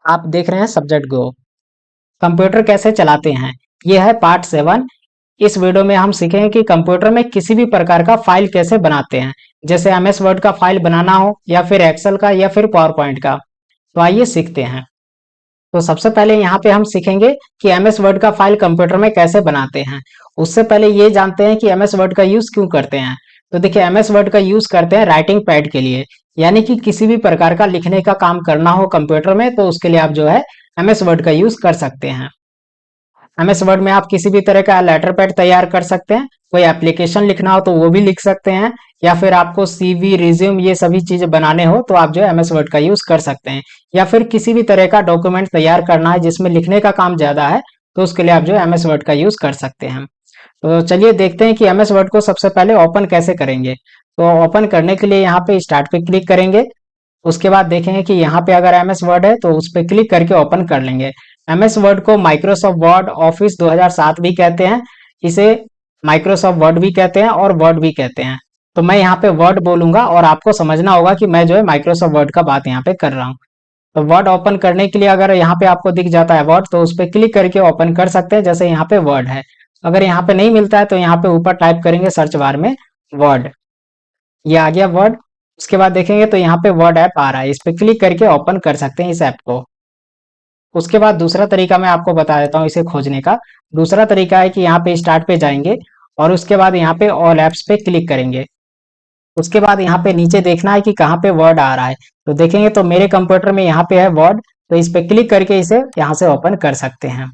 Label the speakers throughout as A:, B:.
A: आप देख रहे हैं सब्जेक्ट गो। कंप्यूटर कैसे चलाते हैं, ये है पार्ट 7। इस वीडियो में हम सीखेंगे कि कंप्यूटर में किसी भी प्रकार का फाइल कैसे बनाते हैं, जैसे एमएस वर्ड का फाइल बनाना हो या फिर एक्सेल का या फिर पावर पॉइंट का। तो आइए सीखते हैं। तो सबसे पहले यहाँ पे हम सीखेंगे कि एमएस वर्ड का फाइल कंप्यूटर में कैसे बनाते हैं। उससे पहले ये जानते हैं कि एमएस वर्ड का यूज क्यों करते हैं। तो देखिए, एमएस वर्ड का यूज करते हैं राइटिंग पैड के लिए, यानी कि किसी भी प्रकार का लिखने का काम करना हो कंप्यूटर में तो उसके लिए आप जो है एमएस वर्ड का यूज कर सकते हैं। एमएस वर्ड में आप किसी भी तरह का लेटर पैड तैयार कर सकते हैं। कोई एप्लीकेशन लिखना हो तो वो भी लिख सकते हैं, या फिर आपको सीवी रिज्यूम ये सभी चीजें बनाने हो तो आप जो है एमएस वर्ड का यूज कर सकते हैं। या फिर किसी भी तरह का डॉक्यूमेंट तैयार करना है जिसमें लिखने का काम ज्यादा है तो उसके लिए आप जो है एमएस वर्ड का यूज कर सकते हैं। तो चलिए देखते हैं कि एमएस वर्ड को सबसे पहले ओपन कैसे करेंगे। तो ओपन करने के लिए यहाँ पे स्टार्ट पे क्लिक करेंगे। उसके बाद देखेंगे कि यहाँ पे अगर एमएस वर्ड है तो उस पर क्लिक करके ओपन कर लेंगे। एमएस वर्ड को माइक्रोसॉफ्ट वर्ड ऑफिस 2007 भी कहते हैं, इसे माइक्रोसॉफ्ट वर्ड भी कहते हैं और वर्ड भी कहते हैं। तो मैं यहाँ पे वर्ड बोलूंगा और आपको समझना होगा कि मैं जो है माइक्रोसॉफ्ट वर्ड का बात यहाँ पे कर रहा हूँ। तो वर्ड ओपन करने के लिए अगर यहाँ पे आपको दिख जाता है वर्ड तो उस पर क्लिक करके ओपन कर सकते हैं, जैसे यहाँ पे वर्ड है। अगर यहाँ पे नहीं मिलता है तो यहाँ पे ऊपर टाइप करेंगे सर्च बार में वर्ड। ये आ गया वर्ड। उसके बाद देखेंगे तो यहाँ पे वर्ड ऐप आ रहा है, इस पे क्लिक करके ओपन कर सकते हैं इस ऐप को। उसके बाद दूसरा तरीका मैं आपको बता देता हूँ इसे खोजने का। दूसरा तरीका है कि यहाँ पे स्टार्ट पे जाएंगे और उसके बाद यहाँ पे ऑल ऐप्स पे क्लिक करेंगे। उसके बाद यहाँ पे नीचे देखना है कि कहाँ पे वर्ड आ रहा है। तो देखेंगे तो मेरे कंप्यूटर में यहाँ पे है वर्ड, तो इस पे क्लिक करके इसे यहाँ से ओपन कर सकते हैं।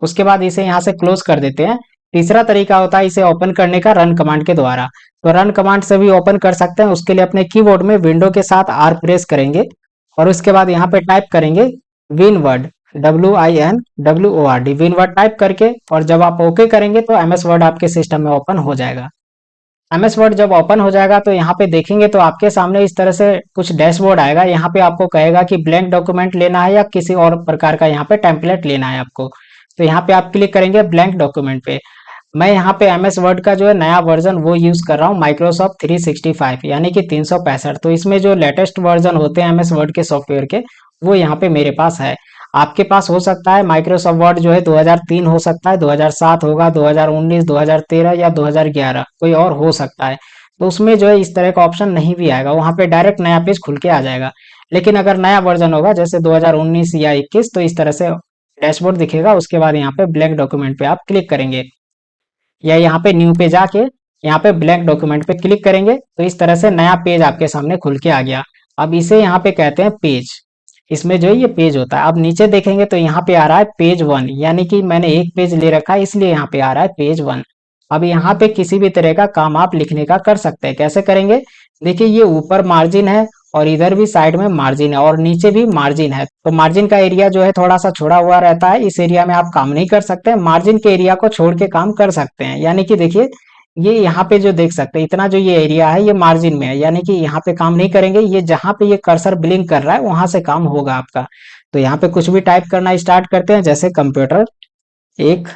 A: उसके बाद इसे यहाँ से क्लोज कर देते हैं। तीसरा तरीका होता है इसे ओपन करने का रन कमांड के द्वारा। तो रन कमांड से भी ओपन कर सकते हैं। उसके लिए अपने कीबोर्ड में विंडो के साथ आर प्रेस करेंगे और उसके बाद यहाँ पे टाइप करेंगे win word, WINWORD, win word type करके, और जब आप ओके करेंगे तो एमएस वर्ड आपके सिस्टम में ओपन हो जाएगा। एमएस वर्ड जब ओपन हो जाएगा तो यहाँ पे देखेंगे तो आपके सामने इस तरह से कुछ डैशबोर्ड आएगा। यहाँ पे आपको कहेगा कि ब्लैंक डॉक्यूमेंट लेना है या किसी और प्रकार का यहाँ पे टेम्पलेट लेना है आपको। तो यहाँ पे आप क्लिक करेंगे ब्लैंक डॉक्यूमेंट पे। मैं यहाँ पे एमएस वर्ड का जो है नया वर्जन वो यूज कर रहा हूँ, माइक्रोसॉफ्ट 365 यानी कि 365। तो इसमें जो लेटेस्ट वर्जन होते हैं एमएस वर्ड के सॉफ्टवेयर के, वो यहाँ पे मेरे पास है। आपके पास हो सकता है माइक्रोसॉफ्ट वर्ड जो है 2003 हो सकता है, 2007 होगा, 2019, 2013 या 2011 कोई और हो सकता है। तो उसमें जो है इस तरह का ऑप्शन नहीं भी आएगा, वहां पे डायरेक्ट नया पेज खुल के आ जाएगा। लेकिन अगर नया वर्जन होगा जैसे 2019 या 21 तो इस तरह से डैशबोर्ड दिखेगा। उसके बाद यहाँ पे ब्लैंक डॉक्यूमेंट पे आप क्लिक करेंगे या यहाँ पे न्यू पे जाके यहाँ पे ब्लैंक डॉक्यूमेंट पे क्लिक करेंगे तो इस तरह से नया पेज आपके सामने खुल के आ गया। अब इसे यहाँ पे कहते हैं पेज। इसमें जो है ये पेज होता है। अब नीचे देखेंगे तो यहाँ पे आ रहा है पेज 1, यानी कि मैंने एक पेज ले रखा है इसलिए यहाँ पे आ रहा है पेज 1। अब यहाँ पे किसी भी तरह का काम आप लिखने का कर सकते हैं। कैसे करेंगे, देखिए ये ऊपर मार्जिन है और इधर भी साइड में मार्जिन है और नीचे भी मार्जिन है। तो मार्जिन का एरिया जो है थोड़ा सा छोड़ा हुआ रहता है, इस एरिया में आप काम नहीं कर सकते। मार्जिन के एरिया को छोड़ के काम कर सकते हैं, यानी कि देखिए ये यहाँ पे जो देख सकते हैं इतना जो ये एरिया है ये मार्जिन में है, यानी कि यहाँ पे काम नहीं करेंगे। ये जहाँ पे ये कर्सर ब्लिंक कर रहा है वहां से काम होगा आपका। तो यहाँ पे कुछ भी टाइप करना स्टार्ट करते हैं, जैसे कंप्यूटर एक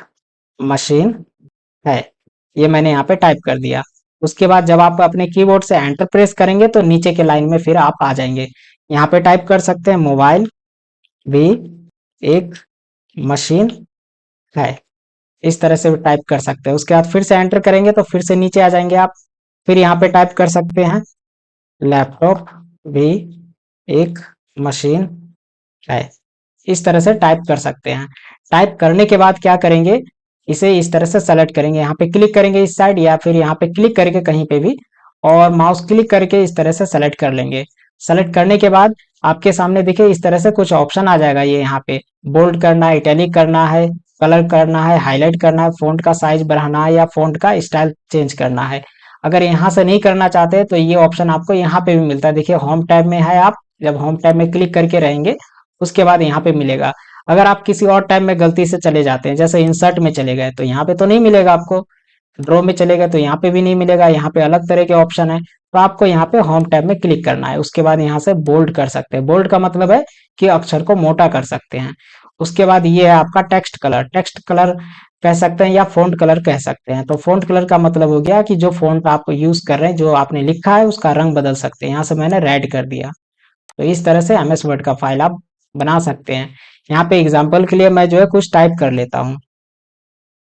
A: मशीन है, ये मैंने यहाँ पे टाइप कर दिया। उसके बाद जब आप अपने कीबोर्ड से एंटर प्रेस करेंगे तो नीचे के लाइन में फिर आप आ जाएंगे। यहाँ पे टाइप कर सकते हैं मोबाइल भी एक मशीन है, इस तरह से टाइप कर सकते हैं। उसके बाद फिर से एंटर करेंगे तो फिर से नीचे आ जाएंगे आप। फिर यहाँ पे टाइप कर सकते हैं लैपटॉप भी एक मशीन है, इस तरह से टाइप कर सकते हैं। टाइप करने के बाद क्या करेंगे, इसे इस तरह से सेलेक्ट करेंगे, यहाँ पे क्लिक करेंगे इस साइड या फिर यहाँ पे क्लिक करके कहीं पे भी, और माउस क्लिक करके इस तरह से सेलेक्ट कर लेंगे। सेलेक्ट करने के बाद आपके सामने देखिए इस तरह से कुछ ऑप्शन आ जाएगा। ये यहाँ पे बोल्ड करना है, इटैलिक करना है, कलर करना है, हाईलाइट करना है, फ़ॉन्ट का साइज बढ़ाना है या फ़ॉन्ट का स्टाइल चेंज करना है। अगर यहाँ से नहीं करना चाहते तो ये ऑप्शन आपको यहाँ पे भी मिलता है। देखिए होम टैब में है, आप जब होम टैब में क्लिक करके रहेंगे उसके बाद यहाँ पे मिलेगा। अगर आप किसी और टैब में गलती से चले जाते हैं, जैसे इंसर्ट में चले गए, तो यहाँ पे तो नहीं मिलेगा आपको। ड्रॉ में चले गए तो यहाँ पे भी नहीं मिलेगा, यहाँ पे अलग तरह के ऑप्शन है। तो आपको यहाँ पे होम टैब में क्लिक करना है। उसके बाद यहाँ से बोल्ड कर सकते हैं। बोल्ड का मतलब है कि अक्षर को मोटा कर सकते हैं। उसके बाद ये है आपका टेक्स्ट कलर। टेक्स्ट कलर कह सकते हैं या फ़ॉन्ट कलर कह सकते हैं। तो फ़ॉन्ट कलर का मतलब हो गया कि जो फ़ॉन्ट आप यूज़ कर रहे हैं, जो आपने लिखा है उसका रंग बदल सकते हैं। यहाँ से मैंने रेड कर दिया। तो इस तरह से एमएस वर्ड का फाइल आप बना सकते हैं। यहाँ पे एग्जाम्पल के लिए मैं जो है कुछ टाइप कर लेता हूँ।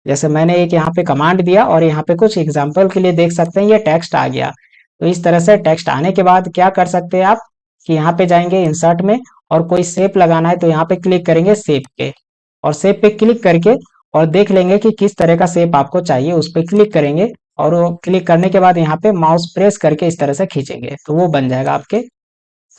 A: जैसे मैंने एक यहाँ पे कमांड दिया और यहाँ पे कुछ एग्जाम्पल के लिए देख सकते हैं ये टेक्स्ट आ गया। तो इस तरह से टेक्स्ट आने के बाद क्या कर सकते हैं आप कि यहाँ पे जाएंगे इंसर्ट में और कोई शेप लगाना है तो यहाँ पे क्लिक करेंगे शेप पे, और शेप पे क्लिक करके और देख लेंगे कि किस तरह का शेप आपको चाहिए, उस पर क्लिक करेंगे और वो क्लिक करने के बाद यहाँ पे माउस प्रेस करके इस तरह से खींचेंगे तो वो बन जाएगा आपके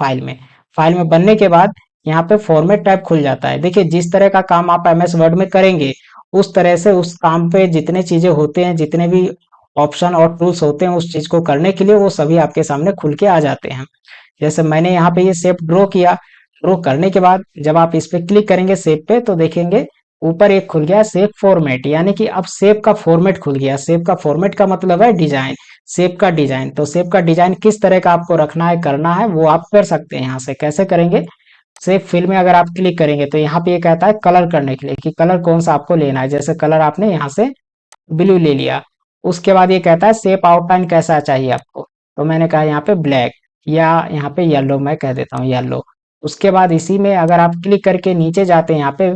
A: फाइल में। फाइल में बनने के बाद यहाँ पे फॉर्मेट टैब खुल जाता है। देखिए जिस तरह का काम आप एमएस वर्ड में करेंगे उस तरह से उस काम पे जितने चीजें होते हैं, जितने भी ऑप्शन और टूल्स होते हैं उस चीज को करने के लिए वो सभी आपके सामने खुल के आ जाते हैं। जैसे मैंने यहाँ पे ये शेप ड्रॉ किया, ड्रॉ करने के बाद जब आप इस पे क्लिक करेंगे शेप पे तो देखेंगे ऊपर एक खुल गया शेप फॉर्मेट, यानी कि अब शेप का फॉर्मेट खुल गया। शेप का फॉर्मेट का मतलब है डिजाइन, शेप का डिजाइन। तो शेप का डिजाइन किस तरह का आपको रखना है, करना है, वो आप कर सकते हैं। यहाँ से कैसे करेंगे, शेप फिल में अगर आप क्लिक करेंगे तो यहाँ पे ये कहता है कलर करने के लिए कि कलर कौन सा आपको लेना है। जैसे कलर आपने यहाँ से ब्लू ले लिया, उसके बाद ये कहता है शेप आउटलाइन कैसा चाहिए आपको, तो मैंने कहा यहाँ पे ब्लैक या यहाँ पे येलो, मैं कह देता हूँ येलो। उसके बाद इसी में अगर आप क्लिक करके नीचे जाते हैं यहाँ पे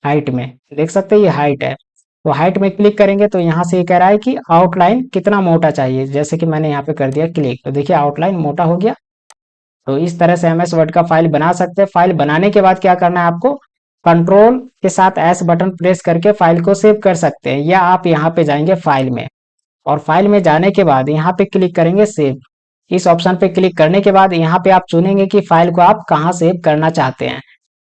A: हाइट में, देख सकते हैं ये हाइट है, तो हाइट में क्लिक करेंगे तो यहाँ से ये कह रहा है कि आउटलाइन कितना मोटा चाहिए। जैसे कि मैंने यहाँ पे कर दिया क्लिक तो देखिए आउटलाइन मोटा हो गया। तो इस तरह से एमएस वर्ड का फाइल बना सकते हैं। फाइल बनाने के बाद क्या करना है आपको, कंट्रोल के साथ एस बटन प्रेस करके फाइल को सेव कर सकते हैं, या आप यहाँ पे जाएंगे फाइल में और फाइल में जाने के बाद यहाँ पे क्लिक करेंगे सेव। इस ऑप्शन पे क्लिक करने के बाद यहाँ पे आप चुनेंगे कि फाइल को आप कहाँ सेव करना चाहते हैं।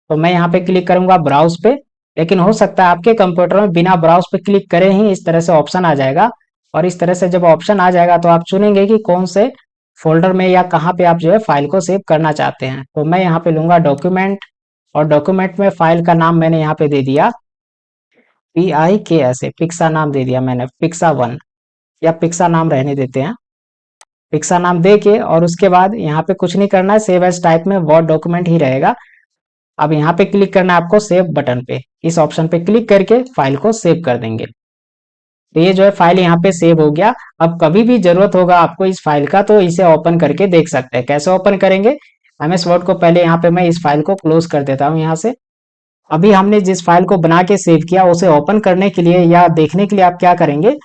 A: तो मैं यहाँ पे क्लिक करूंगा ब्राउज पे, लेकिन हो सकता है आपके कंप्यूटर में बिना ब्राउज पे क्लिक करे ही इस तरह से ऑप्शन आ जाएगा। और इस तरह से जब ऑप्शन आ जाएगा तो आप चुनेंगे कि कौन से फोल्डर में या कहाँ पे आप जो है फाइल को सेव करना चाहते हैं। तो मैं यहाँ पे लूंगा डॉक्यूमेंट, और डॉक्यूमेंट में फाइल का नाम मैंने यहाँ पे दे दिया PIKSA, पिक्सा नाम दे दिया मैंने, पिक्सा 1 या पिक्सा नाम रहने देते हैं। पिक्सा नाम दे के और उसके बाद यहाँ पे कुछ नहीं करना है, सेव एज टाइप में वर्ड डॉक्यूमेंट ही रहेगा। अब यहाँ पे क्लिक करना है आपको सेव बटन पे, इस ऑप्शन पे क्लिक करके फाइल को सेव कर देंगे। तो ये जो है फाइल यहाँ पे सेव हो गया। अब कभी भी जरूरत होगा आपको इस फाइल का तो इसे ओपन करके देख सकते हैं। कैसे ओपन करेंगे, एमएस वर्ड को पहले यहाँ पे मैं इस फाइल को क्लोज कर देता हूँ यहाँ से। अभी हमने जिस फाइल को बना के सेव किया उसे ओपन करने के लिए या देखने के लिए आप क्या करेंगे,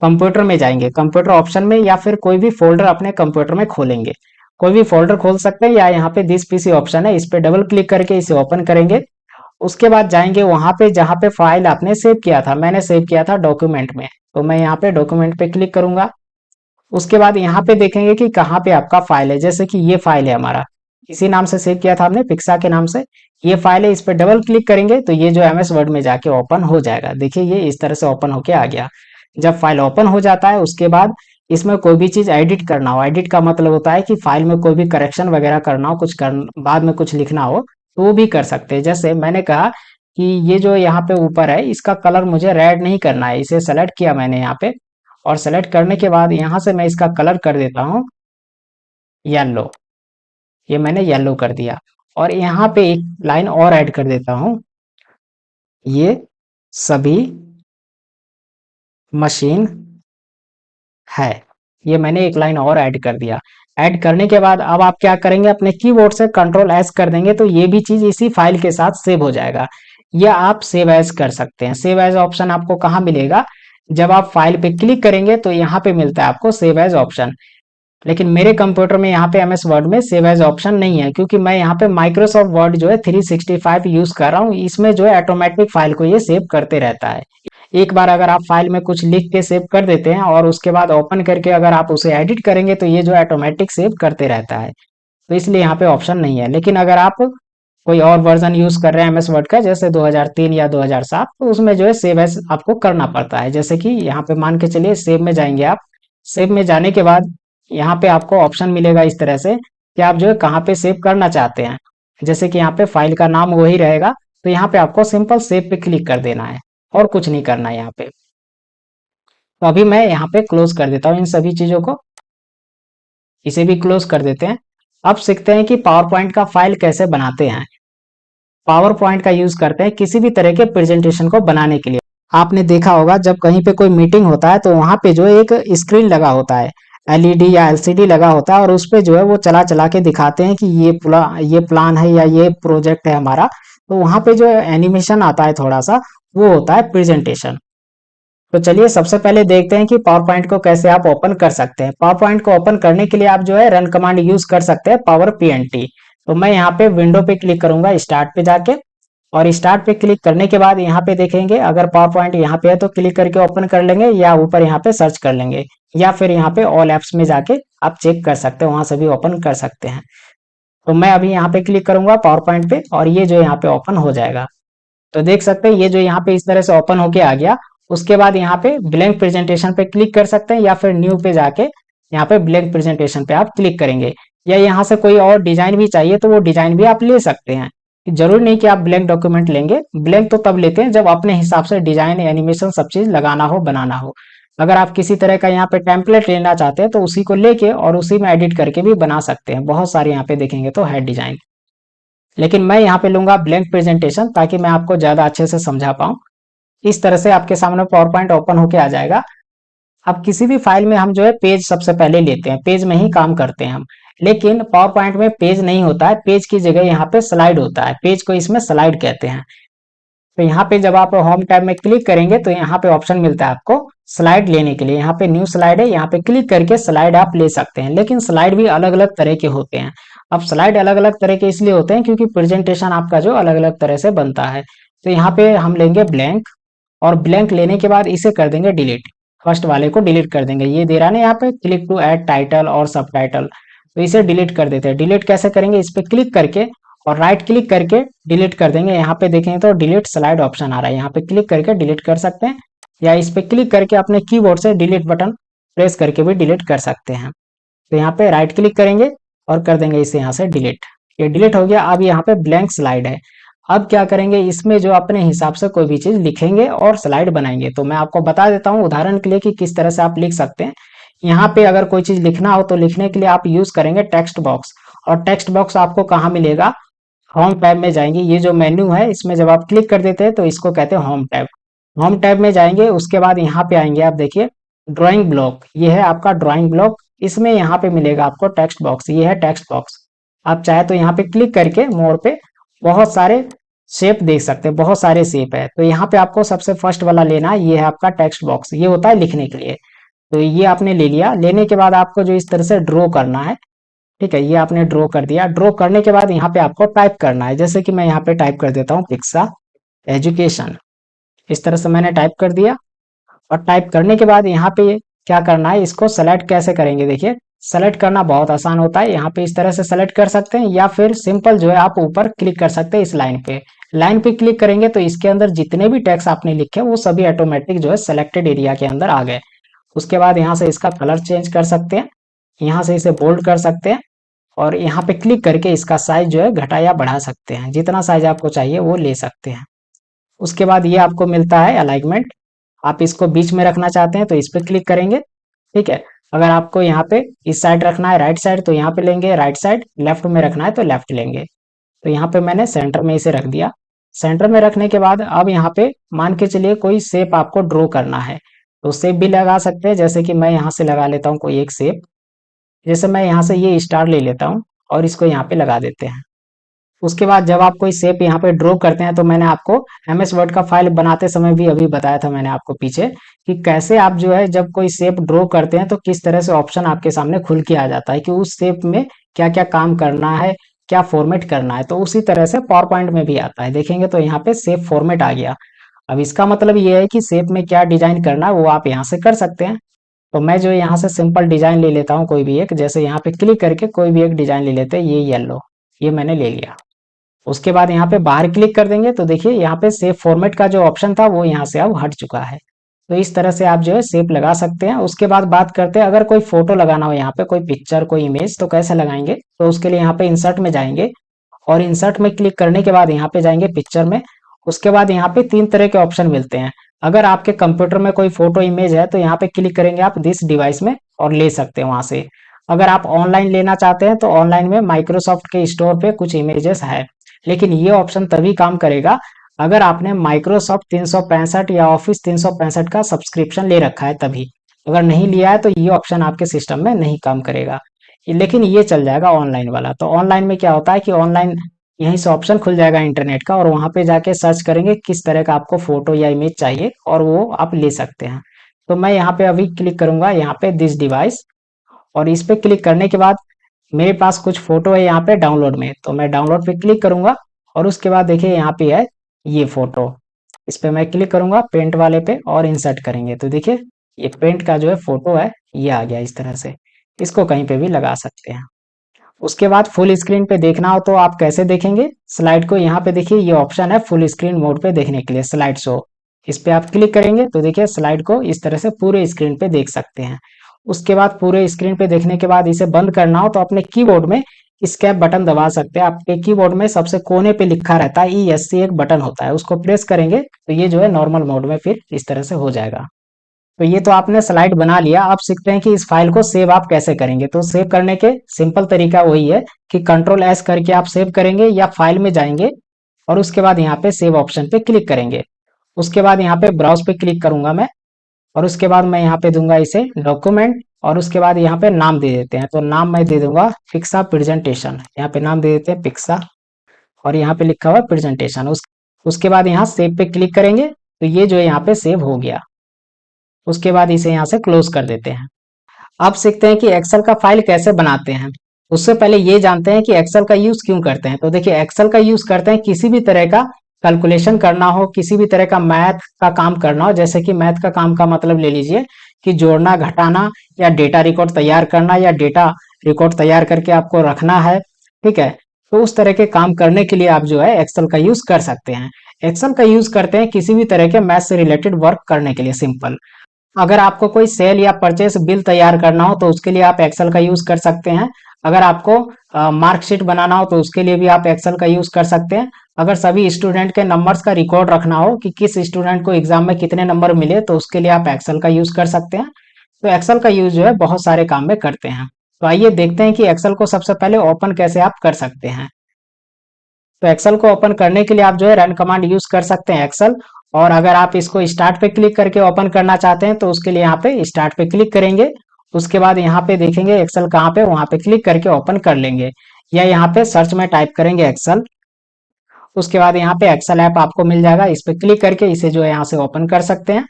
A: कंप्यूटर में जाएंगे, कंप्यूटर ऑप्शन में, या फिर कोई भी फोल्डर अपने कंप्यूटर में खोलेंगे। कोई भी फोल्डर खोल सकते हैं, या यहाँ पे दिस पीसी ऑप्शन है, इस पे डबल क्लिक करके इसे ओपन करेंगे। उसके बाद जाएंगे वहां पे जहां पे फाइल आपने सेव किया था, मैंने सेव किया था डॉक्यूमेंट में, तो मैं यहाँ पे डॉक्यूमेंट पे क्लिक करूंगा। उसके बाद यहाँ पे देखेंगे कि कहाँ पे आपका फाइल है। जैसे कि ये फाइल है हमारा, इसी नाम से सेव किया था हमने, पिक्सा के नाम से ये फाइल है। इस पे डबल क्लिक करेंगे तो ये जो एमएस वर्ड में जाके ओपन हो जाएगा। देखिए ये इस तरह से ओपन होके आ गया। जब फाइल ओपन हो जाता है उसके बाद इसमें कोई भी चीज एडिट करना हो, एडिट का मतलब होता है कि फाइल में कोई भी करेक्शन वगैरह करना हो, कुछ कर बाद में कुछ लिखना हो तो वो भी कर सकते हैं। जैसे मैंने कहा कि ये जो यहाँ पे ऊपर है इसका कलर मुझे रेड नहीं करना है, इसे सेलेक्ट किया मैंने यहाँ पे, और सेलेक्ट करने के बाद यहाँ से मैं इसका कलर कर देता हूँ येलो। ये मैंने येलो कर दिया, और यहाँ पे एक लाइन और ऐड कर देता हूँ, ये सभी मशीन है। ये मैंने एक लाइन और ऐड कर दिया। ऐड करने के बाद अब आप क्या करेंगे, अपने कीबोर्ड से कंट्रोल एस कर देंगे तो ये भी चीज इसी फाइल के साथ सेव हो जाएगा। या आप सेव एज कर सकते हैं। सेव एज ऑप्शन आपको कहाँ मिलेगा, जब आप फाइल पे क्लिक करेंगे तो यहाँ पे मिलता है आपको सेव एज ऑप्शन। लेकिन मेरे कंप्यूटर में यहाँ पे एमएस वर्ड में सेव एज ऑप्शन नहीं है, क्योंकि मैं यहाँ पे माइक्रोसॉफ्ट वर्ड जो है 365 यूज कर रहा हूँ। इसमें जो है ऑटोमेटिक फाइल को ये सेव करते रहता है। एक बार अगर आप फाइल में कुछ लिख के सेव कर देते हैं और उसके बाद ओपन करके अगर आप उसे एडिट करेंगे तो ये जो ऑटोमेटिक सेव करते रहता है, तो इसलिए यहाँ पे ऑप्शन नहीं है। लेकिन अगर आप कोई और वर्जन यूज कर रहे हैं एमएस वर्ड का, जैसे 2003 या 2007, तो उसमें जो है सेव एज आपको करना पड़ता है। जैसे कि यहाँ पे मान के चलिए सेव में जाएंगे आप, सेव में जाने के बाद यहाँ पे आपको ऑप्शन मिलेगा इस तरह से कि आप जो है कहाँ पे सेव करना चाहते हैं। जैसे कि यहाँ पे फाइल का नाम वही रहेगा, तो यहाँ पे आपको सिंपल सेव पे क्लिक कर देना है और कुछ नहीं करना है यहाँ पे। तो अभी मैं यहाँ पे क्लोज कर देता हूँ इन सभी चीजों को, इसे भी क्लोज कर देते हैं। अब सीखते हैं कि पावर पॉइंट का फाइल कैसे बनाते हैं। पावर पॉइंट का यूज करते हैं किसी भी तरह के प्रेजेंटेशन को बनाने के लिए। आपने देखा होगा जब कहीं पे कोई मीटिंग होता है तो वहां पे जो एक स्क्रीन लगा होता है, एलईडी या एलसीडी लगा होता है और उस पे जो है वो चला चला के दिखाते हैं कि ये प्लान है या ये प्रोजेक्ट है हमारा। तो वहां पे जो एनिमेशन आता है थोड़ा सा, वो होता है प्रेजेंटेशन। तो चलिए सबसे पहले देखते हैं कि पावर पॉइंट को कैसे आप ओपन कर सकते हैं। पावर पॉइंट को ओपन करने के लिए आप जो है रन कमांड यूज कर सकते हैं, पावर पीएनटी। तो मैं यहाँ पे विंडो पे क्लिक करूंगा, स्टार्ट पे जाके, और स्टार्ट पे क्लिक करने के बाद यहाँ पे देखेंगे अगर पावर पॉइंट यहाँ पे है तो क्लिक करके ओपन कर लेंगे, या ऊपर यहाँ पे सर्च कर लेंगे, या फिर यहाँ पे ऑल एप्स में जाके आप चेक कर सकते हैं, वहां से भी ओपन कर सकते हैं। तो मैं अभी यहाँ पे क्लिक करूंगा पावर पॉइंट पे और ये जो यहाँ पे ओपन हो जाएगा। तो देख सकते हैं ये जो यहाँ पे इस तरह से ओपन होके आ गया। उसके बाद यहाँ पे ब्लैंक प्रेजेंटेशन पे क्लिक कर सकते हैं, या फिर न्यू पे जाके यहाँ पे ब्लैंक प्रेजेंटेशन पे आप क्लिक करेंगे, या यहाँ से कोई और डिजाइन भी चाहिए तो वो डिजाइन भी आप ले सकते हैं। जरूरी नहीं कि आप ब्लैंक डॉक्यूमेंट लेंगे, ब्लैंक तो तब लेते हैं जब अपने हिसाब से डिजाइन एनिमेशन सब चीज लगाना हो, बनाना हो। अगर आप किसी तरह का यहाँ पे टेम्पलेट लेना चाहते हैं तो उसी को लेके और उसी में एडिट करके भी बना सकते हैं। बहुत सारे यहाँ पे देखेंगे तो है डिजाइन, लेकिन मैं यहाँ पे लूंगा ब्लैंक प्रेजेंटेशन ताकि मैं आपको ज्यादा अच्छे से समझा पाऊँ। इस तरह से आपके सामने पावर पॉइंट ओपन होके आ जाएगा। अब किसी भी फाइल में हम जो है पेज सबसे पहले लेते हैं, पेज में ही काम करते हैं हम। लेकिन पावर पॉइंट में पेज नहीं होता है, पेज की जगह यहाँ पे स्लाइड होता है, पेज को इसमें स्लाइड कहते हैं। तो यहाँ पे जब आप होम टैब में क्लिक करेंगे तो यहाँ पे ऑप्शन मिलता है आपको स्लाइड लेने के लिए। यहाँ पे न्यू स्लाइड है, यहाँ पे क्लिक करके स्लाइड आप ले सकते हैं। लेकिन स्लाइड भी अलग अलग तरह के होते हैं। अब स्लाइड अलग अलग तरह के इसलिए होते हैं क्योंकि प्रेजेंटेशन आपका जो अलग अलग तरह से बनता है। तो यहाँ पे हम लेंगे ब्लैंक, और ब्लैंक लेने के बाद इसे कर देंगे डिलीट। फर्स्ट वाले को डिलीट कर देंगे, ये दे रहा है ना यहाँ पे क्लिक टू ऐड टाइटल और सब टाइटल, तो इसे डिलीट कर देते हैं। डिलीट कैसे करेंगे, इस पे क्लिक करके और राइट क्लिक करके डिलीट कर देंगे। यहाँ पे देखेंगे तो डिलीट स्लाइड ऑप्शन आ रहा है, यहाँ पे क्लिक करके डिलीट कर सकते हैं, या इस पे क्लिक करके अपने कीबोर्ड से डिलीट बटन प्रेस करके भी डिलीट कर सकते हैं। तो यहाँ पे राइट क्लिक करेंगे और कर देंगे इसे यहाँ से डिलीट। ये डिलीट हो गया। अब यहाँ पे ब्लैंक स्लाइड है। अब क्या करेंगे, इसमें जो अपने हिसाब से कोई भी चीज लिखेंगे और स्लाइड बनाएंगे। तो मैं आपको बता देता हूँ उदाहरण के लिए कि किस तरह से आप लिख सकते हैं। यहाँ पे अगर कोई चीज लिखना हो तो लिखने के लिए आप यूज करेंगे टेक्स्ट बॉक्स। और टेक्स्ट बॉक्स आपको कहाँ मिलेगा, होम टैब में जाएंगे। ये जो मेन्यू है इसमें जब आप क्लिक कर देते हैं तो इसको कहते हैं होम टैब। होम टैब में जाएंगे, उसके बाद यहाँ पे आएंगे, आप देखिए ड्राइंग ब्लॉक, ये है आपका ड्राइंग ब्लॉक। इसमें यहाँ पे मिलेगा आपको टेक्स्ट बॉक्स, ये है टेक्स्ट बॉक्स। आप चाहे तो यहाँ पे क्लिक करके मोर पे बहुत सारे शेप देख सकते हैं, बहुत सारे शेप है। तो यहाँ पे आपको सबसे फर्स्ट वाला लेना है, ये है आपका टेक्स्ट बॉक्स, ये होता है लिखने के लिए। तो ये आपने ले लिया। लेने के बाद आपको जो इस तरह से ड्रॉ करना है, ठीक है, ये आपने ड्रॉ कर दिया। ड्रॉ करने के बाद यहाँ पे आपको टाइप करना है, जैसे कि मैं यहाँ पे टाइप कर देता हूँ पिक्सा एजुकेशन। इस तरह से मैंने टाइप कर दिया। और टाइप करने के बाद यहाँ पे क्या करना है, इसको सेलेक्ट कैसे करेंगे, देखिए सेलेक्ट करना बहुत आसान होता है। यहाँ पे इस तरह से सेलेक्ट कर सकते हैं, या फिर सिंपल जो है आप ऊपर क्लिक कर सकते हैं इस लाइन पे। लाइन पे क्लिक करेंगे तो इसके अंदर जितने भी टेक्स्ट आपने लिखे वो सभी ऑटोमेटिक जो है सेलेक्टेड एरिया के अंदर आ गए। उसके बाद यहाँ से इसका कलर चेंज कर सकते हैं, यहाँ से इसे बोल्ड कर सकते हैं, और यहाँ पे क्लिक करके इसका साइज जो है घटा या बढ़ा सकते हैं। जितना साइज आपको चाहिए वो ले सकते हैं। उसके बाद ये आपको मिलता है अलाइनमेंट। आप इसको बीच में रखना चाहते हैं तो इस पे क्लिक करेंगे, ठीक है। अगर आपको यहाँ पे इस साइड रखना है राइट साइड तो यहाँ पे लेंगे राइट साइड, लेफ्ट में रखना है तो लेफ्ट लेंगे। तो यहाँ पे मैंने सेंटर में इसे रख दिया। सेंटर में रखने के बाद अब यहाँ पे मान के चलिए कोई शेप आपको ड्रॉ करना है तो शेप भी लगा सकते हैं। जैसे कि मैं यहाँ से लगा लेता हूँ कोई एक शेप, जैसे मैं यहाँ से ये स्टार ले लेता हूँ और इसको यहाँ पे लगा देते हैं। उसके बाद जब आप कोई शेप यहाँ पे ड्रॉ करते हैं तो मैंने आपको एमएस वर्ड का फाइल बनाते समय भी अभी बताया था मैंने आपको पीछे, कि कैसे आप जो है जब कोई शेप ड्रॉ करते हैं तो किस तरह से ऑप्शन आपके सामने खुल के आ जाता है कि उस शेप में क्या क्या काम करना है, क्या फॉर्मेट करना है। तो उसी तरह से पावर पॉइंट में भी आता है। देखेंगे तो यहाँ पे शेप फॉर्मेट आ गया। अब इसका मतलब ये है कि शेप में क्या डिजाइन करना है वो आप यहाँ से कर सकते हैं। तो मैं जो यहाँ से सिंपल डिजाइन ले लेता हूँ कोई भी एक, जैसे यहाँ पे क्लिक करके कोई भी एक डिजाइन ले लेते हैं, ये येलो, ये मैंने ले लिया। उसके बाद यहाँ पे बाहर क्लिक कर देंगे तो देखिए यहाँ पे सेव फॉर्मेट का जो ऑप्शन था वो यहाँ से अब हट चुका है। तो इस तरह से आप जो है शेप लगा सकते हैं। उसके बाद बात करते हैं अगर कोई फोटो लगाना हो, यहाँ पे कोई पिक्चर कोई इमेज, तो कैसे लगाएंगे। तो उसके लिए यहाँ पे इंसर्ट में जाएंगे और इंसर्ट में क्लिक करने के बाद यहाँ पे जाएंगे पिक्चर में। उसके बाद यहाँ पे 3 तरह के ऑप्शन मिलते हैं। अगर आपके कंप्यूटर में कोई फोटो इमेज है तो यहाँ पे क्लिक करेंगे आप दिस डिवाइस में और ले सकते हैं वहां से। अगर आप ऑनलाइन लेना चाहते हैं तो ऑनलाइन में माइक्रोसॉफ्ट के स्टोर पे कुछ इमेजेस है, लेकिन ये ऑप्शन तभी काम करेगा अगर आपने माइक्रोसॉफ्ट 365 या ऑफिस 365 का सब्सक्रिप्शन ले रखा है तभी। अगर नहीं लिया है तो ये ऑप्शन आपके सिस्टम में नहीं काम करेगा, लेकिन ये चल जाएगा ऑनलाइन वाला। तो ऑनलाइन में क्या होता है कि ऑनलाइन यहीं से ऑप्शन खुल जाएगा इंटरनेट का, और वहां पे जाके सर्च करेंगे किस तरह का आपको फोटो या इमेज चाहिए, और वो आप ले सकते हैं। तो मैं यहाँ पे अभी क्लिक करूंगा यहाँ पे दिस डिवाइस, और इस पे क्लिक करने के बाद मेरे पास कुछ फोटो है यहाँ पे डाउनलोड में, तो मैं डाउनलोड पे क्लिक करूंगा, और उसके बाद देखिए यहाँ पे है ये फोटो, इस पे मैं क्लिक करूंगा पेंट वाले पे और इंसर्ट करेंगे, तो देखिए ये पेंट का जो है फोटो है ये आ गया इस तरह से। इसको कहीं पे भी लगा सकते हैं। उसके बाद फुल स्क्रीन पे देखना हो तो आप कैसे देखेंगे स्लाइड को, यहाँ पे देखिए ये ऑप्शन है फुल स्क्रीन मोड पे देखने के लिए स्लाइड शो, इस पे आप क्लिक करेंगे तो देखिए स्लाइड को इस तरह से पूरे स्क्रीन पे देख सकते हैं। उसके बाद पूरे स्क्रीन पे देखने के बाद इसे बंद करना हो तो अपने कीबोर्ड में स्केप बटन दबा सकते हैं। आपके कीबोर्ड में सबसे कोने पे लिखा रहता है ESC एक बटन होता है, उसको प्रेस करेंगे तो ये जो है नॉर्मल मोड में फिर इस तरह से हो जाएगा। तो ये तो आपने स्लाइड बना लिया, अब सीखते हैं कि इस फाइल को सेव आप कैसे करेंगे। तो सेव करने के सिंपल तरीका वही है कि Ctrl+S करके आप सेव करेंगे या फाइल में जाएंगे और उसके बाद यहाँ पे सेव ऑप्शन पे क्लिक करेंगे। उसके बाद यहाँ पे ब्राउज पे क्लिक करूंगा मैं, और उसके बाद मैं यहाँ पे दूंगा इसे डॉक्यूमेंट, और उसके बाद यहाँ पे नाम दे देते हैं। तो नाम मैं दे दूंगा पिक्सा प्रेजेंटेशन, यहाँ पे नाम दे देते हैं पिक्सा, और यहाँ पे लिखा हुआ प्रेजेंटेशन। उसके बाद यहाँ सेव पे क्लिक करेंगे तो ये जो है यहाँ पे सेव हो गया। उसके बाद इसे यहाँ से क्लोज कर देते हैं। अब सीखते हैं कि एक्सेल का फाइल कैसे बनाते हैं। उससे पहले ये जानते हैं कि एक्सेल का यूज क्यों करते हैं। तो देखिए एक्सेल का यूज करते हैं किसी भी तरह का कैलकुलेशन करना हो, किसी भी तरह का मैथ का काम करना हो। जैसे कि मैथ का काम का मतलब ले लीजिए कि जोड़ना घटाना, या डेटा रिकॉर्ड तैयार करना, या डेटा रिकॉर्ड तैयार करके आपको रखना है, ठीक है। तो उस तरह के काम करने के लिए आप जो है एक्सेल का यूज कर सकते हैं। एक्सेल का यूज करते हैं किसी भी तरह के मैथ से रिलेटेड वर्क करने के लिए। सिंपल, अगर आपको कोई सेल या परचेस बिल तैयार करना हो तो उसके लिए आप एक्सेल का यूज कर सकते हैं। अगर आपको मार्कशीट बनाना हो तो उसके लिए भी आप एक्सेल का यूज कर सकते हैं। अगर सभी स्टूडेंट के नंबर्स का रिकॉर्ड रखना हो कि किस स्टूडेंट को एग्जाम में कितने नंबर मिले तो उसके लिए आप एक्सेल का यूज कर सकते हैं। तो एक्सेल का यूज जो है बहुत सारे काम में करते हैं। तो आइए देखते हैं कि एक्सेल को सबसे पहले ओपन कैसे आप कर सकते हैं। तो एक्सेल को ओपन करने के लिए आप जो है रन कमांड यूज कर सकते हैं एक्सेल। और अगर आप इसको स्टार्ट पे क्लिक करके ओपन करना चाहते हैं तो उसके लिए यहाँ पे स्टार्ट पे क्लिक करेंगे। उसके बाद यहाँ पे देखेंगे एक्सेल कहाँ पे, वहां पे क्लिक करके ओपन कर लेंगे, या यहाँ पे सर्च में टाइप करेंगे एक्सेल। उसके बाद यहाँ पे एक्सेल ऐप आपको मिल जाएगा, इस पे क्लिक करके इसे जो है यहाँ से ओपन कर सकते हैं।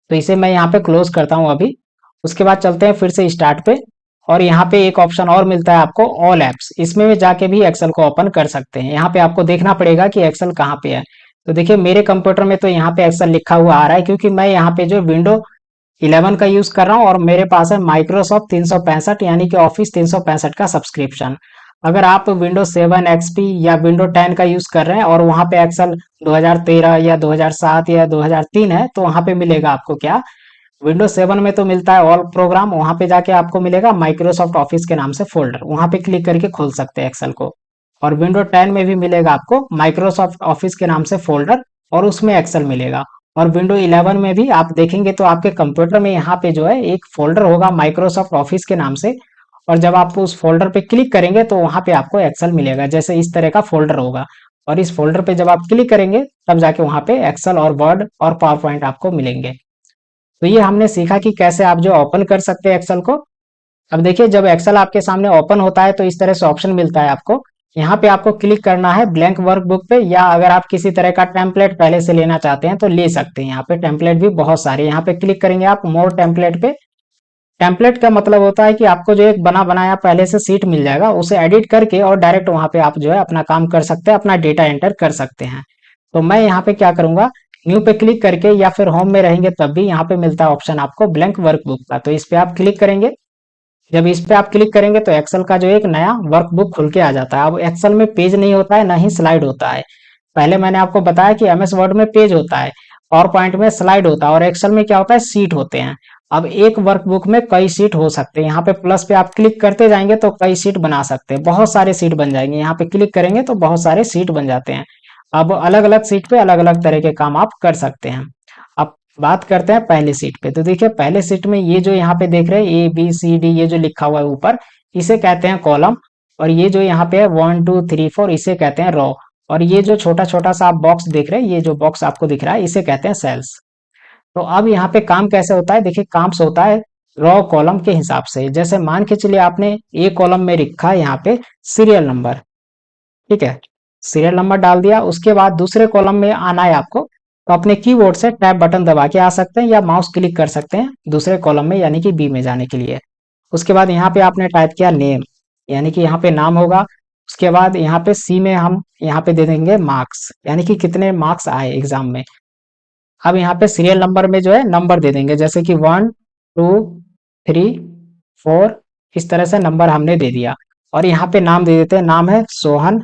A: तो इसे मैं यहाँ पे क्लोज करता हूँ अभी। उसके बाद चलते हैं फिर से स्टार्ट पे, और यहाँ पे एक ऑप्शन और मिलता है आपको ऑल एप्स, इसमें भी जाके भी एक्सेल को ओपन कर सकते हैं। यहाँ पे आपको देखना पड़ेगा कि एक्सेल कहाँ पे है। तो देखिए मेरे कंप्यूटर में तो यहाँ पे एक्सेल लिखा हुआ आ रहा है, क्योंकि मैं यहाँ पे जो विंडो 11 का यूज कर रहा हूँ, और मेरे पास है माइक्रोसॉफ्ट 365 यानी कि ऑफिस 365 का सब्सक्रिप्शन। अगर आप विंडो 7 XP या विंडो 10 का यूज कर रहे हैं और वहां पे एक्सेल 2013 या 2007 या 2003 है, तो वहां पे मिलेगा आपको क्या, विंडोज 7 में तो मिलता है ऑल प्रोग्राम, वहां पे जाके आपको मिलेगा माइक्रोसॉफ्ट ऑफिस के नाम से फोल्डर, वहां पे क्लिक करके खोल सकते हैं एक्सेल को। और विंडो 10 में भी मिलेगा आपको माइक्रोसॉफ्ट ऑफिस के नाम से फोल्डर, और उसमें एक्सेल मिलेगा। और विंडो 11 में भी आप देखेंगे तो आपके कंप्यूटर में यहाँ पे जो है एक फोल्डर होगा माइक्रोसॉफ्ट ऑफिस के नाम से, और जब आप उस फोल्डर पे क्लिक करेंगे तो वहां पे आपको एक्सेल मिलेगा, जैसे इस तरह का फोल्डर होगा। और इस फोल्डर पे जब आप क्लिक करेंगे तब जाके वहां पे एक्सेल और वर्ड और पावर पॉइंट आपको मिलेंगे। तो ये हमने सीखा कि कैसे आप जो ओपन कर सकते हैं एक्सेल को। अब देखिए जब एक्सेल आपके सामने ओपन होता है तो इस तरह से ऑप्शन मिलता है आपको। यहाँ पे आपको क्लिक करना है ब्लैंक वर्कबुक पे, या अगर आप किसी तरह का टेम्पलेट पहले से लेना चाहते हैं तो ले सकते हैं। यहाँ पे टेम्पलेट भी बहुत सारे, यहाँ पे क्लिक करेंगे आप मोर टेम्पलेट पे। टेम्पलेट का मतलब होता है कि आपको जो एक बना बनाया पहले से सीट मिल जाएगा, उसे एडिट करके और डायरेक्ट वहां पे आप जो है अपना काम कर सकते हैं, अपना डेटा एंटर कर सकते हैं। तो मैं यहाँ पे क्या करूंगा, न्यू पे क्लिक करके, या फिर होम में रहेंगे तब भी यहाँ पे मिलता है ऑप्शन आपको ब्लैंक वर्कबुक का, तो इस पे आप क्लिक करेंगे। जब इस पे आप क्लिक करेंगे तो एक्सेल का जो एक नया वर्कबुक खुल के आ जाता है। अब एक्सेल में पेज नहीं होता है, ना ही स्लाइड होता है। पहले मैंने आपको बताया कि एमएस वर्ड में पेज होता है, पावर पॉइंट में स्लाइड होता है, और एक्सेल में क्या होता है, सीट होते हैं। अब एक वर्कबुक में कई सीट हो सकते हैं। यहाँ पे प्लस पे आप क्लिक करते जाएंगे तो कई सीट बना सकते हैं, बहुत सारे सीट बन जाएंगे। यहाँ पे क्लिक करेंगे तो बहुत सारे सीट बन जाते हैं। अब अलग अलग सीट पे अलग अलग तरह के काम आप कर सकते हैं। अब बात करते हैं पहले सीट पे। तो देखिए पहले सीट में ये जो यहाँ पे देख रहे हैं ABCD, ये जो लिखा हुआ है ऊपर, इसे कहते हैं कॉलम। और ये जो यहाँ पे है 1 2 3 4, इसे कहते हैं रो। और ये जो छोटा छोटा सा आप बॉक्स देख रहे हैं, ये जो बॉक्स आपको दिख रहा है, इसे कहते हैं सेल्स। तो अब यहाँ पे काम कैसे होता है, देखिए काम से होता है रॉ कॉलम के हिसाब से। जैसे मान के चलिए आपने ए कॉलम में लिखा है यहाँ पे सीरियल नंबर, ठीक है, सीरियल नंबर डाल दिया। उसके बाद दूसरे कॉलम में आना है आपको, तो अपने कीबोर्ड से टैब बटन दबा के आ सकते हैं या माउस क्लिक कर सकते हैं दूसरे कॉलम में यानी कि बी में जाने के लिए। उसके बाद यहाँ पे आपने टाइप किया नेम, यानी कि यहाँ पे नाम होगा। उसके बाद यहाँ पे सी में हम यहाँ पे दे देंगे मार्क्स, यानी कि कितने मार्क्स आए एग्जाम में। अब यहाँ पे सीरियल नंबर में जो है नंबर दे देंगे, जैसे कि 1 2 3 4, इस तरह से नंबर हमने दे दिया। और यहाँ पे नाम दे देते हैं, नाम है सोहन,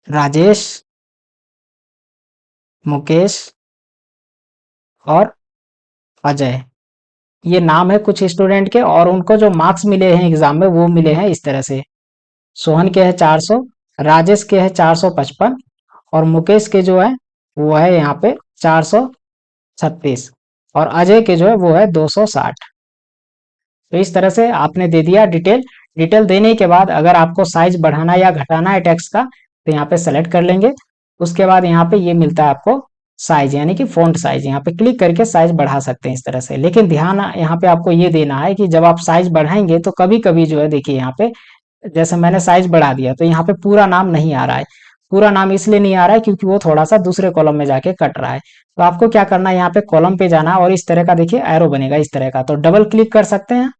A: राजेश, मुकेश और अजय। ये नाम है कुछ स्टूडेंट के, और उनको जो मार्क्स मिले हैं एग्जाम में वो मिले हैं इस तरह से। सोहन के है 400, राजेश के है 455, और मुकेश के जो है वो है यहाँ पे 436, और अजय के जो है वो है 260। तो इस तरह से आपने दे दिया डिटेल। डिटेल देने के बाद अगर आपको साइज बढ़ाना या घटाना है टेक्स्ट का, तो यहाँ पे सेलेक्ट कर लेंगे। उसके बाद यहाँ पे ये मिलता है आपको साइज, यानी कि फ़ॉन्ट साइज, यहाँ पे क्लिक करके साइज बढ़ा सकते हैं इस तरह से। लेकिन ध्यान यहाँ पे आपको ये देना है कि जब आप साइज बढ़ाएंगे तो कभी कभी जो है देखिए यहाँ पे जैसे मैंने साइज बढ़ा दिया तो यहाँ पे पूरा नाम नहीं आ रहा है। पूरा नाम इसलिए नहीं आ रहा है क्योंकि वो थोड़ा सा दूसरे कॉलम में जाके कट रहा है। तो आपको क्या करना है, यहाँ पे कॉलम पे जाना और इस तरह का देखिए एरो बनेगा इस तरह का, तो डबल क्लिक कर सकते हैं।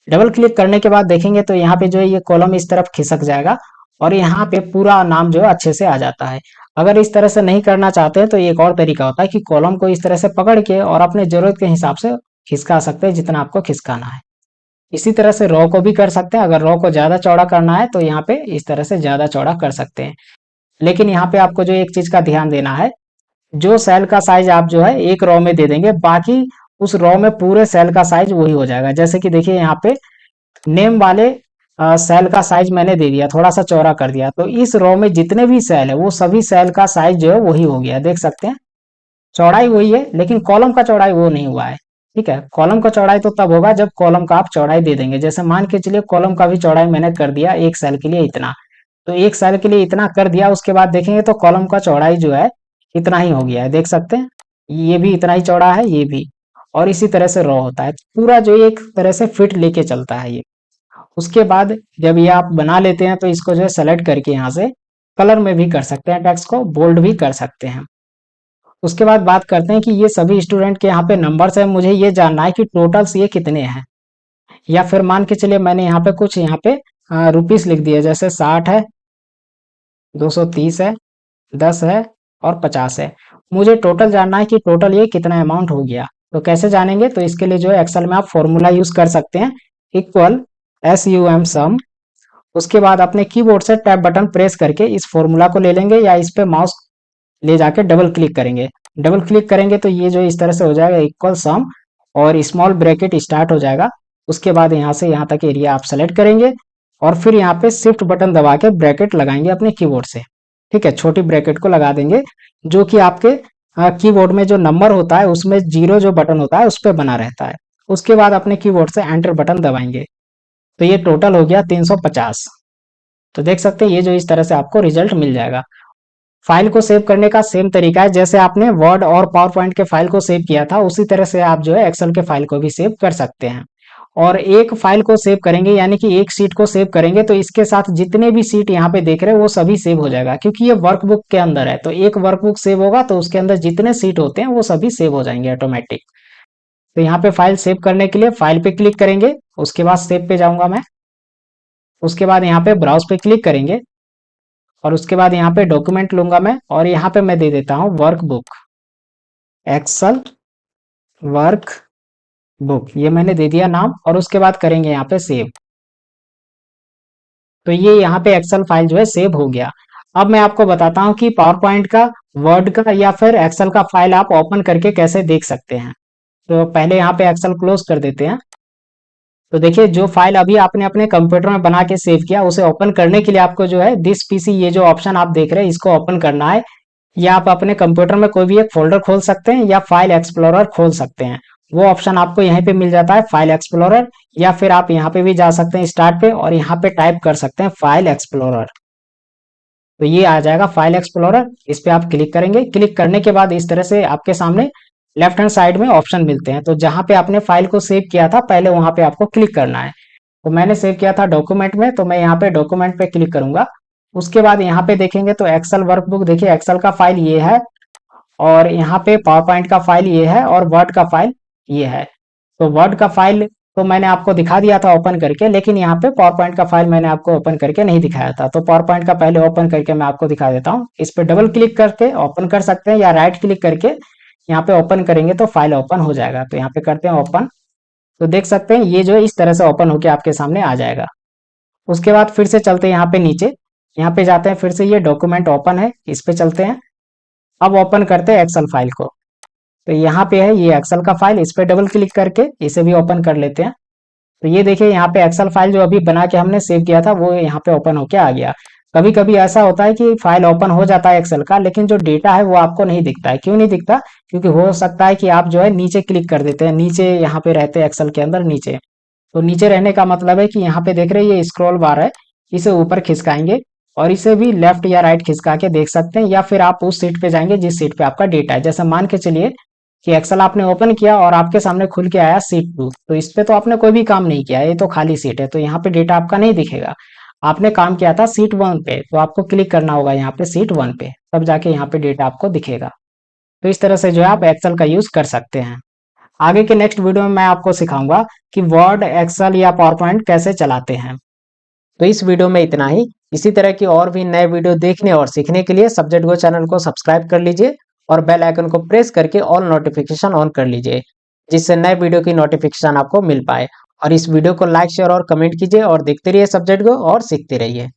A: डबल क्लिक करने के बाद देखेंगे तो यहाँ पे जो है ये कॉलम इस तरफ खिसक जाएगा और यहाँ पे पूरा नाम जो है अच्छे से आ जाता है। अगर इस तरह से नहीं करना चाहते हैं तो एक और तरीका होता है कि कॉलम को इस तरह से पकड़ के और अपने जरूरत के हिसाब से खिसका सकते हैं जितना आपको खिसकाना है। इसी तरह से रॉ को भी कर सकते हैं, अगर रॉ को ज्यादा चौड़ा करना है तो यहाँ पे इस तरह से ज्यादा चौड़ा कर सकते हैं। लेकिन यहाँ पे आपको जो एक चीज का ध्यान देना है, जो सेल का साइज आप जो है एक रॉ में दे देंगे, बाकी उस रॉ में पूरे सेल का साइज वही हो जाएगा। जैसे कि देखिए यहाँ पे नेम वाले सेल का साइज मैंने दे दिया, थोड़ा सा चौड़ा कर दिया, तो इस रो में जितने भी सेल है वो सभी सेल का साइज जो है वही हो गया, देख सकते हैं चौड़ाई वही है, लेकिन कॉलम का चौड़ाई वो नहीं हुआ है। ठीक है, कॉलम का चौड़ाई तो तब होगा जब कॉलम का आप चौड़ाई दे देंगे। जैसे मान के चलिए कॉलम का भी चौड़ाई मैंने कर दिया एक सेल के लिए इतना, तो एक सेल के लिए इतना कर दिया, उसके बाद देखेंगे तो कॉलम का चौड़ाई जो है इतना ही हो गया है, देख सकते हैं ये भी इतना ही चौड़ा है, ये भी। और इसी तरह से रो होता है पूरा जो एक तरह से फिट लेके चलता है ये। उसके बाद जब ये आप बना लेते हैं तो इसको जो है सेलेक्ट करके यहाँ से कलर में भी कर सकते हैं, टेक्स्ट को बोल्ड भी कर सकते हैं। उसके बाद बात करते हैं कि ये सभी स्टूडेंट के यहाँ पे नंबर्स है, मुझे ये जानना है कि टोटल्स ये कितने हैं। या फिर मान के चलिए मैंने यहाँ पे कुछ यहाँ पे रुपीस लिख दिया, जैसे 60 है, 230 है, 10 है और 50 है। मुझे टोटल जानना है कि टोटल ये कितना अमाउंट हो गया। तो कैसे जानेंगे, तो इसके लिए जो है एक्सेल में आप फॉर्मूला यूज कर सकते हैं, इक्वल SUM सम। उसके बाद अपने कीबोर्ड से टैब बटन प्रेस करके इस फॉर्मूला को ले लेंगे या इस पे माउस ले जाके डबल क्लिक करेंगे। डबल क्लिक करेंगे तो ये जो इस तरह से हो जाएगा इक्वल सम, और स्मॉल ब्रैकेट स्टार्ट हो जाएगा। उसके बाद यहाँ से यहाँ तक एरिया आप सेलेक्ट करेंगे और फिर यहाँ पे शिफ्ट बटन दबा के ब्रैकेट लगाएंगे अपने कीबोर्ड से। ठीक है, छोटी ब्रैकेट को लगा देंगे जो कि आपके कीबोर्ड में जो नंबर होता है उसमें जीरो जो बटन होता है उस पर बना रहता है। उसके बाद अपने कीबोर्ड से एंटर बटन दबाएंगे, तो ये टोटल हो गया 350। तो देख सकते हैं ये जो इस तरह से आपको रिजल्ट मिल जाएगा। फाइल को सेव करने का सेम तरीका है, जैसे आपने वर्ड और पावर पॉइंट के फाइल को सेव किया था उसी तरह से आप जो है एक्सेल के फाइल को भी सेव कर सकते हैं। और एक फाइल को सेव करेंगे यानी कि एक सीट को सेव करेंगे तो इसके साथ जितने भी सीट यहाँ पे देख रहे हैं वो सभी सेव हो जाएगा, क्योंकि ये वर्कबुक के अंदर है। तो एक वर्कबुक सेव होगा तो उसके अंदर जितने सीट होते हैं वो सभी सेव हो जाएंगे ऑटोमेटिक। तो यहाँ पे फाइल सेव करने के लिए फाइल पे क्लिक करेंगे, उसके बाद सेव पे जाऊंगा मैं। उसके बाद यहाँ पे ब्राउज पे क्लिक करेंगे और उसके बाद यहाँ पे डॉक्यूमेंट लूंगा मैं, और यहाँ पे मैं दे देता हूँ वर्कबुक, एक्सल वर्क बुक, ये मैंने दे दिया नाम। और उसके बाद करेंगे यहाँ पे सेव। तो ये यहाँ पे एक्सेल फाइल जो है सेव हो गया। अब मैं आपको बताता हूँ कि पावर पॉइंट का, वर्ड का या फिर एक्सेल का फाइल आप ओपन करके कैसे देख सकते हैं। तो पहले यहाँ पे एक्सेल क्लोज कर देते हैं। तो देखिए जो फाइल अभी आपने अपने कंप्यूटर में बना के सेव किया उसे ओपन करने के लिए आपको जो है दिस पीसी, ये जो ऑप्शन आप देख रहे हैं इसको ओपन करना है। या आप अपने कंप्यूटर में कोई भी एक फोल्डर खोल सकते हैं या फाइल एक्सप्लोरर खोल सकते हैं। वो ऑप्शन आपको यहीं पे मिल जाता है, फाइल एक्सप्लोरर। या फिर आप यहाँ पे भी जा सकते हैं स्टार्ट पे और यहाँ पे टाइप कर सकते हैं फाइल एक्सप्लोरर। तो ये आ जाएगा फाइल एक्सप्लोरर। इस पे आप क्लिक करेंगे। क्लिक करने के बाद इस तरह से आपके सामने लेफ्ट हैंड साइड में ऑप्शन मिलते हैं। तो जहां पे आपने फाइल को सेव किया था पहले वहां पे आपको क्लिक करना है। तो मैंने सेव किया था डॉक्यूमेंट में, तो मैं यहाँ पे डॉक्यूमेंट पे क्लिक करूंगा। उसके बाद यहाँ पे देखेंगे तो एक्सेल वर्कबुक, देखिए एक्सेल का फाइल ये है, और यहाँ पे पावर पॉइंट का फाइल ये है, और वर्ड का फाइल ये है। तो वर्ड का फाइल तो मैंने आपको दिखा दिया था ओपन करके, लेकिन यहाँ पे पावर पॉइंट का फाइल मैंने आपको ओपन करके नहीं दिखाया था। तो पावर पॉइंट का पहले ओपन करके मैं आपको दिखा देता हूँ। इस पे डबल क्लिक करके ओपन कर सकते हैं, या राइट क्लिक करके यहाँ पे ओपन करेंगे तो फाइल ओपन हो जाएगा। तो यहाँ पे करते हैं ओपन। तो देख सकते हैं ये जो है इस तरह से ओपन होके आपके सामने आ जाएगा। उसके बाद फिर से चलते हैं यहाँ पे नीचे, यहाँ पे जाते हैं, फिर से ये डॉक्यूमेंट ओपन है, इस पे चलते हैं। अब ओपन करते हैं एक्सेल फाइल को। तो यहाँ पे है ये एक्सेल का फाइल, इस पे डबल क्लिक करके इसे भी ओपन कर लेते हैं। तो ये देखिए यहाँ पे एक्सेल फाइल जो अभी बना के हमने सेव किया था वो यहाँ पे ओपन होके आ गया। कभी कभी ऐसा होता है कि फाइल ओपन हो जाता है एक्सेल का, लेकिन जो डेटा है वो आपको नहीं दिखता है। क्यों नहीं दिखता? क्योंकि हो सकता है कि आप जो है नीचे क्लिक कर देते हैं, नीचे यहाँ पे रहते हैं एक्सेल के अंदर नीचे। तो नीचे रहने का मतलब है कि यहाँ पे देख रहे हैं ये स्क्रॉल बार है, इसे ऊपर खिसकाएंगे और इसे भी लेफ्ट या राइट खिसका के देख सकते हैं, या फिर आप उस सीट पे जाएंगे जिस सीट पे आपका डेटा है। जैसे मान के चलिए कि एक्सेल आपने ओपन किया और आपके सामने खुल के आया सीट 2, तो इस पे तो आपने कोई भी काम नहीं किया, ये तो खाली सीट है, तो यहाँ पे डेटा आपका नहीं दिखेगा। आपने काम किया था सीट 1 पे, तो आपको क्लिक करना होगा यहाँ पे सीट 1 पे, तब जाके यहाँ पे डेटा आपको दिखेगा। तो इस तरह से जो है आप एक्सेल का यूज कर सकते हैं। आगे के नेक्स्ट वीडियो में मैं आपको सिखाऊंगा कि वर्ड, एक्सेल या पावर पॉइंट कैसे चलाते हैं। तो इस वीडियो में इतना ही। इसी तरह की और भी नए वीडियो देखने और सीखने के लिए सब्जेक्ट गो चैनल को सब्सक्राइब कर लीजिए और बेल आइकन को प्रेस करके ऑल नोटिफिकेशन ऑन कर लीजिए, जिससे नए वीडियो की नोटिफिकेशन आपको मिल पाए। और इस वीडियो को लाइक, शेयर और कमेंट कीजिए और देखते रहिए सब्जेक्ट गो और सीखते रहिए।